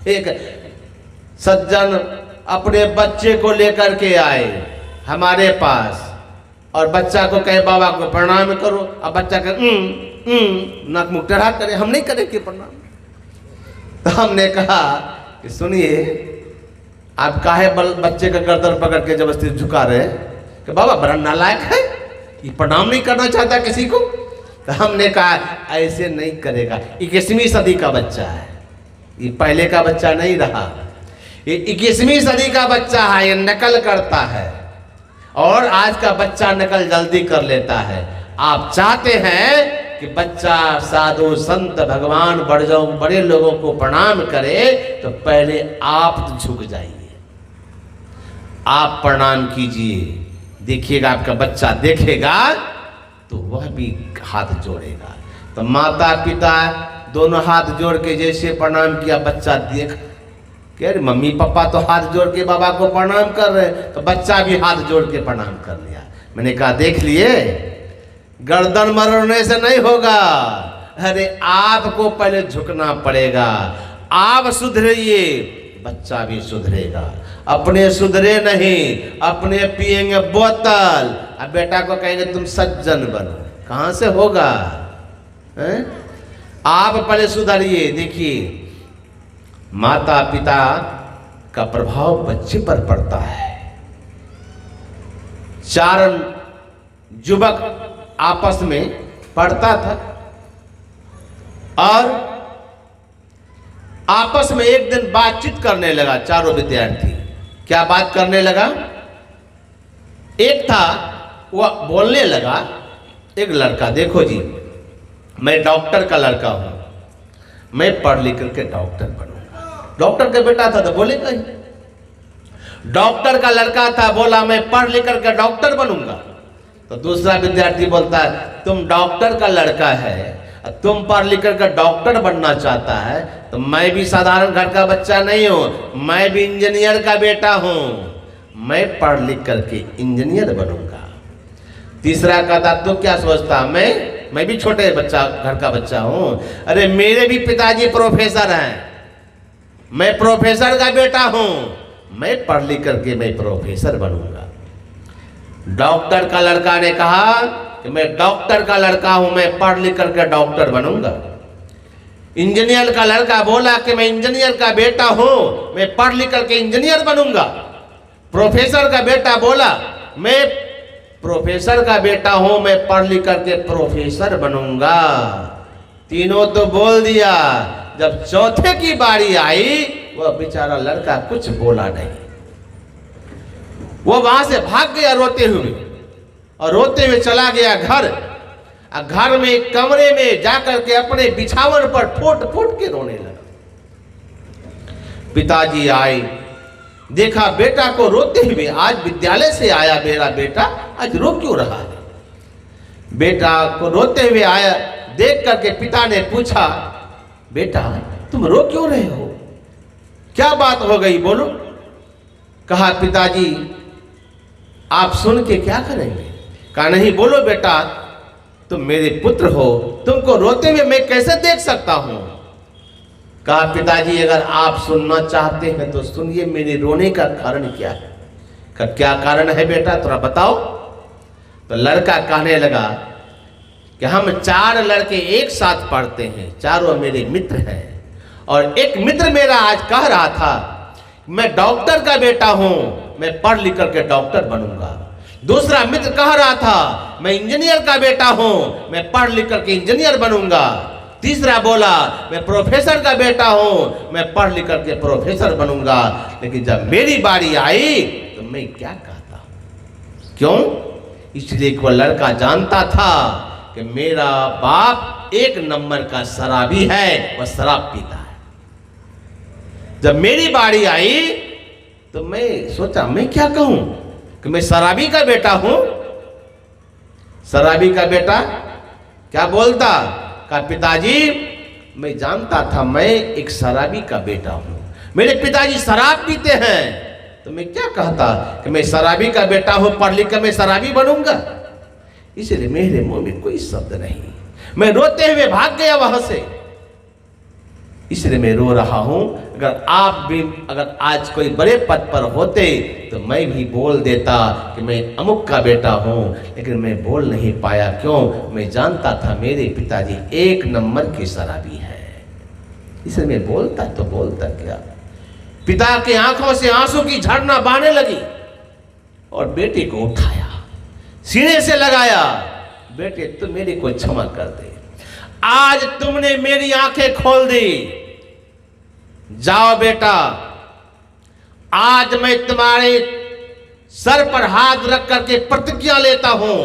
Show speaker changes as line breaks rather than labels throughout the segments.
एक सज्जन अपने बच्चे को लेकर के आए हमारे पास और बच्चा को कहे बाबा को प्रणाम करो। अब बच्चा कहे नाक मुख टेढ़ा करे, हम नहीं करेंगे प्रणाम। तो हमने कहा कि सुनिए, आप काहे बच्चे का गर्दन पकड़ के जबरदस्ती झुका रहे कि बाबा बड़ा नालायक है, ये प्रणाम नहीं करना चाहता किसी को। तो हमने कहा ऐसे नहीं करेगा, 21वीं सदी का बच्चा है, ये पहले का बच्चा नहीं रहा, ये 21वीं सदी का बच्चा है, ये नकल करता है और आज का बच्चा नकल जल्दी कर लेता है। आप चाहते हैं कि बच्चा साधु संत भगवान बड़े लोगों को प्रणाम करे तो पहले आप तो झुक जाइए, आप प्रणाम कीजिए। देखिएगा आपका बच्चा देखेगा तो वह भी हाथ जोड़ेगा। तो माता पिता दोनों हाथ जोड़ के जैसे प्रणाम किया, बच्चा देख के अरे मम्मी पापा तो हाथ जोड़ के बाबा को प्रणाम कर रहे, तो बच्चा भी हाथ जोड़ के प्रणाम कर लिया। मैंने कहा देख लिए, गर्दन मरोड़ने से नहीं होगा, अरे आपको पहले झुकना पड़ेगा। आप सुधरिए, बच्चा भी सुधरेगा। अपने सुधरे नहीं, अपने पिएंगे बोतल, अब बेटा को कहेंगे तुम सज्जन बनो, कहां से होगा? आप पहले सुधरिए। देखिए माता पिता का प्रभाव बच्चे पर पड़ता है। 4 युवक आपस में पढ़ता था और आपस में एक दिन बातचीत करने लगा। चारों विद्यार्थी क्या बात करने लगा? एक था वह बोलने लगा, एक लड़का, देखो जी मैं डॉक्टर का लड़का हूं, मैं पढ़ लिख करके डॉक्टर बनूंगा। डॉक्टर का बेटा था तो बोलेगा ही। डॉक्टर का लड़का था, बोला मैं पढ़ लिख करके डॉक्टर बनूंगा। तो दूसरा विद्यार्थी बोलता है तुम डॉक्टर का लड़का है, तुम पढ़ लिख कर डॉक्टर बनना चाहता है, तो मैं भी साधारण घर का बच्चा नहीं हूं, मैं भी इंजीनियर का बेटा हूं, मैं पढ़ लिख करके इंजीनियर बनूंगा। तीसरा कहता तू क्या सोचता, मैं भी छोटे बच्चा घर का बच्चा हूं, अरे मेरे भी पिताजी प्रोफेसर हैं, मैं प्रोफेसर का बेटा हूं, मैं पढ़ लिख करके मैं प्रोफेसर बनूंगा। डॉक्टर का लड़का ने कहा कि मैं डॉक्टर का लड़का हूं, मैं पढ़ लिख करके डॉक्टर बनूंगा। इंजीनियर का लड़का बोला कि मैं इंजीनियर का बेटा हूं, मैं पढ़ लिख करके इंजीनियर बनूंगा। प्रोफेसर का बेटा बोला मैं प्रोफेसर का बेटा हूं, मैं पढ़ लिख करके प्रोफेसर बनूंगा। तीनों तो बोल दिया। जब चौथे की बारी आई वह बेचारा लड़का कुछ बोला नहीं, वो वहां से भाग गया रोते हुए और रोते हुए चला गया घर। घर में कमरे में जाकर के अपने बिछावन पर फुट फुट के रोने लगा। पिताजी आए, देखा बेटा को रोते हुए, आज विद्यालय से आया मेरा बेटा, आज रो क्यों रहा है? बेटा को रोते हुए आया, देख करके पिता ने पूछा बेटा तुम रो क्यों रहे हो, क्या बात हो गई बोलो। कहा पिताजी आप सुन के क्या करेंगे? कहा नहीं बोलो बेटा, तुम मेरे पुत्र हो, तुमको रोते हुए मैं कैसे देख सकता हूं। कहा पिताजी अगर आप सुनना चाहते हैं तो सुनिए, मेरे रोने का कारण क्या है। कहा क्या कारण है बेटा थोड़ा बताओ। तो लड़का कहने लगा कि हम 4 लड़के एक साथ पढ़ते हैं, चारों मेरे मित्र हैं, और एक मित्र मेरा आज कह रहा था मैं डॉक्टर का बेटा हूं, मैं पढ़ लिख करके डॉक्टर बनूंगा। दूसरा मित्र कह रहा था मैं इंजीनियर का बेटा हूं, मैं पढ़ लिख करके इंजीनियर बनूंगा। तीसरा बोला मैं प्रोफेसर का बेटा हूं, मैं पढ़ लिख करके प्रोफेसर बनूंगा। लेकिन जब मेरी बारी आई तो मैं क्या कहता हूं? क्यों? इसलिए वो लड़का जानता था कि मेरा बाप 1 नंबर का शराबी है, वह शराब पीता है। जब मेरी बारी आई तो मैं सोचा मैं क्या कहूं कि मैं शराबी का बेटा हूं। शराबी का बेटा क्या बोलता? कहा पिताजी मैं जानता था मैं एक शराबी का बेटा हूं, मेरे पिताजी शराब पीते हैं, तो मैं क्या कहता कि मैं शराबी का बेटा हूं, पढ़ लिख कर मैं शराबी बनूंगा। इसलिए मेरे मुंह में कोई शब्द नहीं, मैं रोते हुए भाग गया वहां से। इसलिए मैं रो रहा हूं। अगर आप भी अगर आज कोई बड़े पद पर होते तो मैं भी बोल देता कि मैं अमुक का बेटा हूं, लेकिन मैं बोल नहीं पाया। क्यों? मैं जानता था मेरे पिताजी एक नंबर की शराबी है। इसलिए मैं बोलता तो बोलता क्या। पिता की आंखों से आंसू की झरना बहने लगी और बेटे को उठाया, सीने से लगाया, बेटे तुम मेरी को क्षमा कर दे, आज तुमने मेरी आंखें खोल दी, जाओ बेटा, आज मैं तुम्हारे सर पर हाथ रख करके प्रतिज्ञा लेता हूं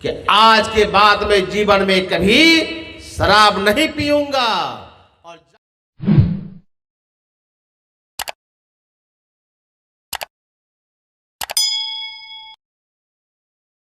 कि आज के बाद मैं जीवन में कभी शराब नहीं पीऊंगा।